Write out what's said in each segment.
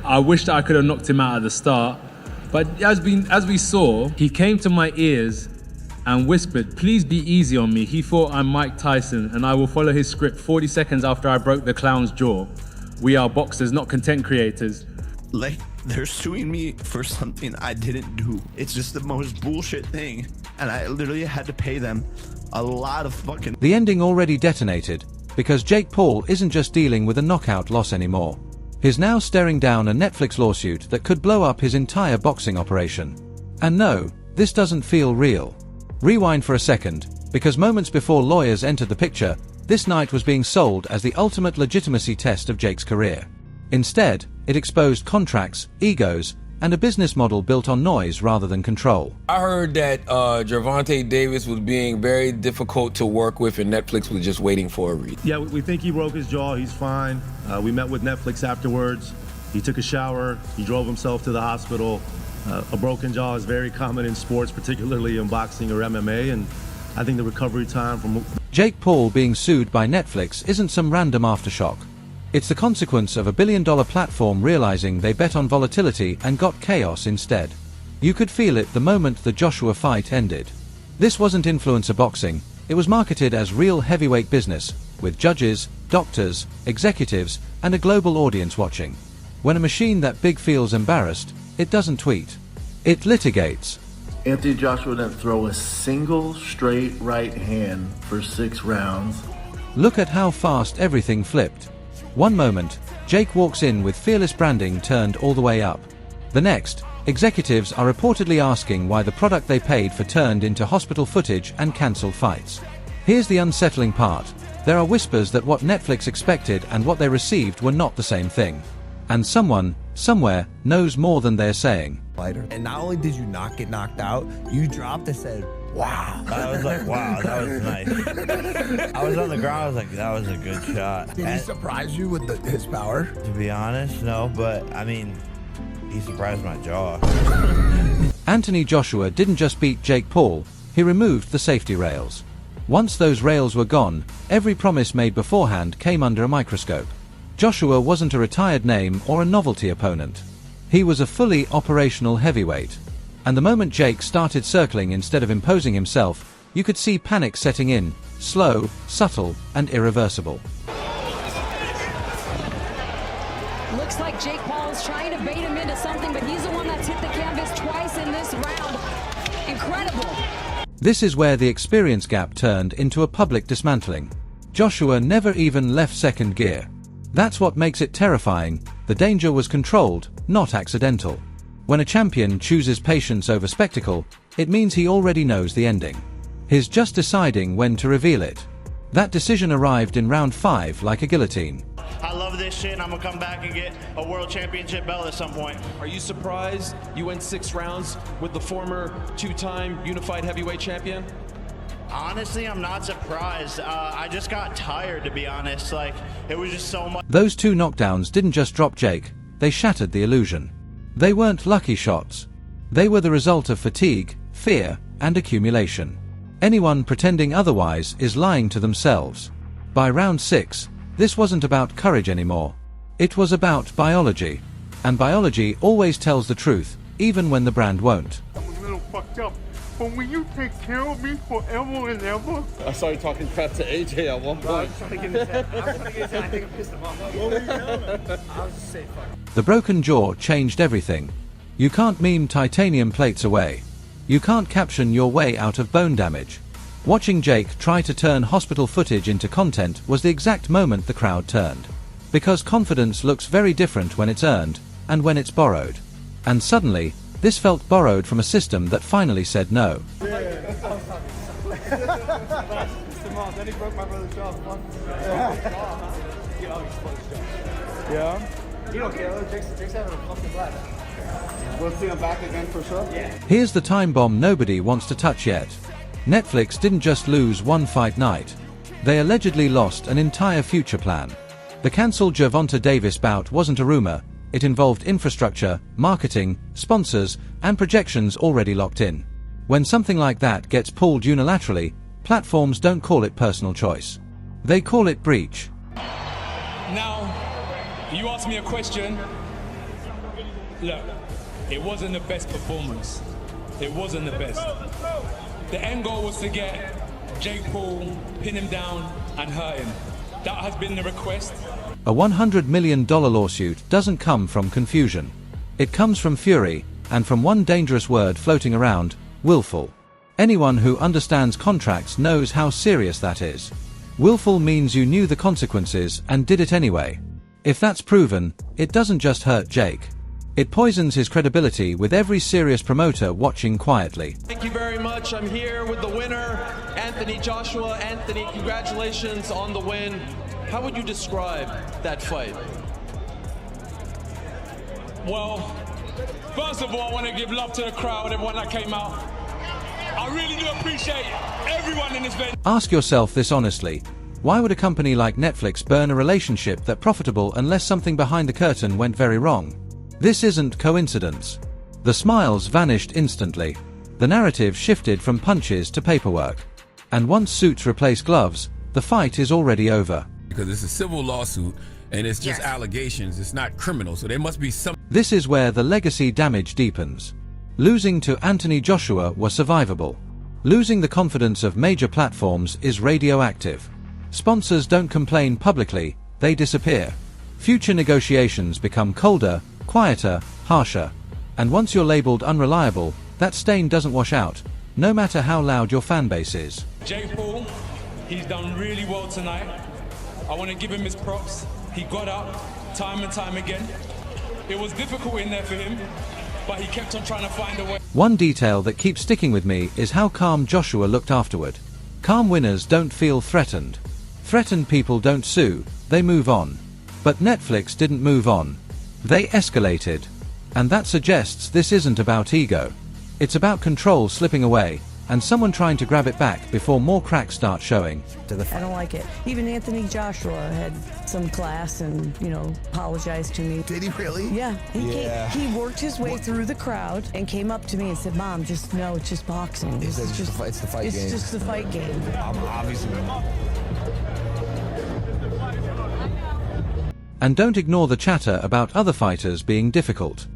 I wished I could have knocked him out at the start, but as we saw, he came to my ears and whispered, "Please be easy on me." He thought I'm Mike Tyson and I will follow his script 40 seconds after I broke the clown's jaw. We are boxers, not content creators. Like, they're suing me for something I didn't do. It's just the most bullshit thing. And I literally had to pay them a lot of fucking... The ending already detonated, because Jake Paul isn't just dealing with a knockout loss anymore. He's now staring down a Netflix lawsuit that could blow up his entire boxing operation. And no, this doesn't feel real. Rewind for a second, because moments before lawyers entered the picture, this night was being sold as the ultimate legitimacy test of Jake's career. Instead, it exposed contracts, egos, and a business model built on noise rather than control. I heard that Gervonta Davis was being very difficult to work with and Netflix was just waiting for a reason. Yeah, we think he broke his jaw. He's fine. We met with Netflix afterwards. He took a shower. He drove himself to the hospital. A broken jaw is very common in sports, particularly in boxing or MMA, and I think the recovery time from... Jake Paul being sued by Netflix isn't some random aftershock. It's the consequence of a billion-dollar platform realizing they bet on volatility and got chaos instead. You could feel it the moment the Joshua fight ended. This wasn't influencer boxing, it was marketed as real heavyweight business, with judges, doctors, executives, and a global audience watching. When a machine that big feels embarrassed, it doesn't tweet. It litigates. Anthony Joshua didn't throw a single straight right hand for 6 rounds. Look at how fast everything flipped. One moment, Jake walks in with fearless branding turned all the way up. The next, executives are reportedly asking why the product they paid for turned into hospital footage and cancelled fights. Here's the unsettling part. There are whispers that what Netflix expected and what they received were not the same thing. And someone, somewhere, knows more than they're saying. And not only did you not get knocked out, you dropped and said, "Wow." I was like, wow, that was nice. I was on the ground, I was like, that was a good shot. Did he surprise you with his power? To be honest, no, but I mean, he surprised my jaw. Anthony Joshua didn't just beat Jake Paul, he removed the safety rails. Once those rails were gone, every promise made beforehand came under a microscope. Joshua wasn't a retired name or a novelty opponent. He was a fully operational heavyweight. And the moment Jake started circling instead of imposing himself, you could see panic setting in, slow, subtle, and irreversible. Looks like Jake Paul is trying to bait him into something, but he's the one that's hit the canvas twice in this round. Incredible. This is where the experience gap turned into a public dismantling. Joshua never even left second gear. That's what makes it terrifying. The danger was controlled, not accidental. When a champion chooses patience over spectacle, it means he already knows the ending. He's just deciding when to reveal it. That decision arrived in round 5 like a guillotine. I love this shit and I'm gonna come back and get a world championship belt at some point. Are you surprised you went 6 rounds with the former 2-time unified heavyweight champion? Honestly, I'm not surprised. I just got tired, to be honest. Like, it was just so much. Those 2 knockdowns didn't just drop Jake, they shattered the illusion. They weren't lucky shots. They were the result of fatigue, fear, and accumulation. Anyone pretending otherwise is lying to themselves. By round 6, this wasn't about courage anymore. It was about biology. And biology always tells the truth, even when the brand won't. I'm a little fucked up. But will you take care of me forever and ever? I saw you talking crap to AJ at one point. I was trying to get his head. I think I pissed him off. What were you telling him? I was just saying fuck. The broken jaw changed everything. You can't meme titanium plates away. You can't caption your way out of bone damage. Watching Jake try to turn hospital footage into content was the exact moment the crowd turned. Because confidence looks very different when it's earned, and when it's borrowed. And suddenly, this felt borrowed from a system that finally said no. Then he broke my brother's jaw. Yeah? You don't care, Jake's having a fucking blast. We'll see him back again for sure? Yeah. Here's the time bomb nobody wants to touch yet. Netflix didn't just lose one fight night. They allegedly lost an entire future plan. The cancelled Gervonta Davis bout wasn't a rumor. It involved infrastructure, marketing, sponsors, and projections already locked in. When something like that gets pulled unilaterally, platforms don't call it personal choice. They call it breach. Now, you asked me a question. Look, it wasn't the best performance. It wasn't the best. The end goal was to get Jake Paul, pin him down, and hurt him. That has been the request. A $100 million lawsuit doesn't come from confusion. It comes from fury, and from one dangerous word floating around, willful. Anyone who understands contracts knows how serious that is. Willful means you knew the consequences and did it anyway. If that's proven, it doesn't just hurt Jake. It poisons his credibility with every serious promoter watching quietly. Thank you very much. I'm here with the winner, Anthony Joshua. Anthony, congratulations on the win. How would you describe that fight? Well, first of all, I want to give love to the crowd, everyone that came out. I really do appreciate everyone in this venue. Ask yourself this honestly. Why would a company like Netflix burn a relationship that profitable unless something behind the curtain went very wrong? This isn't coincidence. The smiles vanished instantly. The narrative shifted from punches to paperwork. And once suits replace gloves, the fight is already over. Because it's a civil lawsuit and it's just allegations, it's not criminal, so there must be some. This is where the legacy damage deepens. Losing to Anthony Joshua was survivable. Losing the confidence of major platforms is radioactive. Sponsors don't complain publicly, they disappear. Future negotiations become colder, quieter, harsher. And once you're labeled unreliable, that stain doesn't wash out, no matter how loud your fan base is. Jake Paul, he's done really well tonight. I want to give him his props. He got up time and time again. It was difficult in there for him, but he kept on trying to find a way. One detail that keeps sticking with me is how calm Joshua looked afterward. Calm winners don't feel threatened. Threatened people don't sue, they move on. But Netflix didn't move on. They escalated. And that suggests this isn't about ego. It's about control slipping away, and someone trying to grab it back before more cracks start showing. I don't like it. Even Anthony Joshua had some class and, apologized to me. Did he really? Yeah. He worked his way through the crowd and came up to me and said, "Mom, it's just boxing. It's the fight game. It's just the fight game." Obviously. And don't ignore the chatter about other fighters being difficult.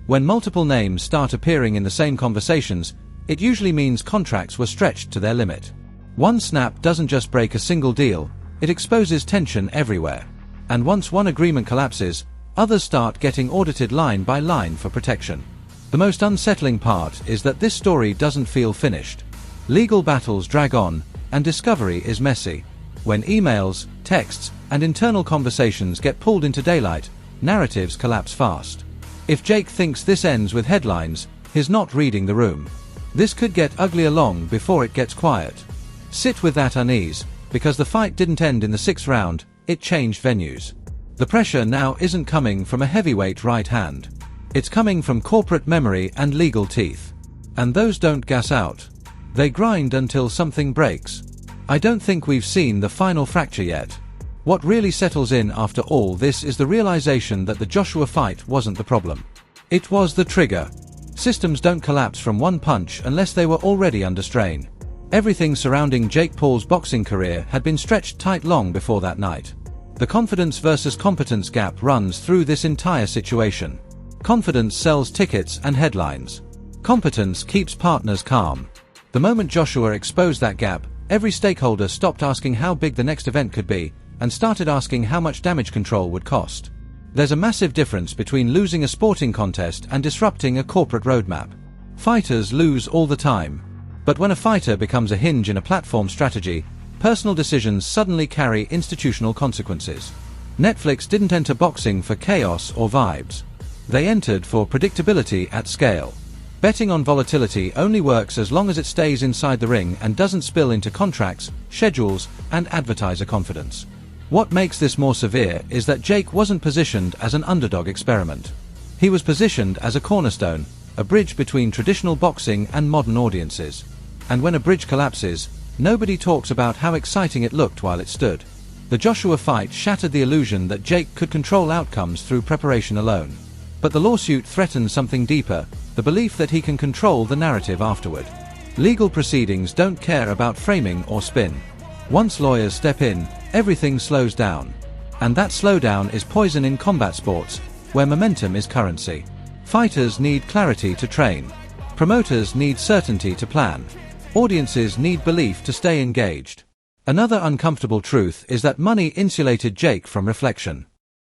When multiple names start appearing in the same conversations, it usually means contracts were stretched to their limit. One snap doesn't just break a single deal, it exposes tension everywhere. And once one agreement collapses, others start getting audited line by line for protection. The most unsettling part is that this story doesn't feel finished. Legal battles drag on, and discovery is messy. When emails, texts, and internal conversations get pulled into daylight, narratives collapse fast. If Jake thinks this ends with headlines, he's not reading the room. This could get uglier long before it gets quiet. Sit with that unease, because the fight didn't end in the 6th round, it changed venues. The pressure now isn't coming from a heavyweight right hand. It's coming from corporate memory and legal teeth. And those don't gas out. They grind until something breaks. I don't think we've seen the final fracture yet. What really settles in after all this is the realization that the Joshua fight wasn't the problem. It was the trigger. Systems don't collapse from one punch unless they were already under strain. Everything surrounding Jake Paul's boxing career had been stretched tight long before that night. The confidence versus competence gap runs through this entire situation. Confidence sells tickets and headlines. Competence keeps partners calm. The moment Joshua exposed that gap, every stakeholder stopped asking how big the next event could be, and started asking how much damage control would cost. There's a massive difference between losing a sporting contest and disrupting a corporate roadmap. Fighters lose all the time. But when a fighter becomes a hinge in a platform strategy, personal decisions suddenly carry institutional consequences. Netflix didn't enter boxing for chaos or vibes. They entered for predictability at scale. Betting on volatility only works as long as it stays inside the ring and doesn't spill into contracts, schedules, and advertiser confidence. What makes this more severe is that Jake wasn't positioned as an underdog experiment. He was positioned as a cornerstone, a bridge between traditional boxing and modern audiences. And when a bridge collapses, nobody talks about how exciting it looked while it stood. The Joshua fight shattered the illusion that Jake could control outcomes through preparation alone. But the lawsuit threatens something deeper, the belief that he can control the narrative afterward. Legal proceedings don't care about framing or spin. Once lawyers step in, everything slows down. And that slowdown is poison in combat sports, where momentum is currency. Fighters need clarity to train. Promoters need certainty to plan. Audiences need belief to stay engaged. Another uncomfortable truth is that money insulated Jake from reflection.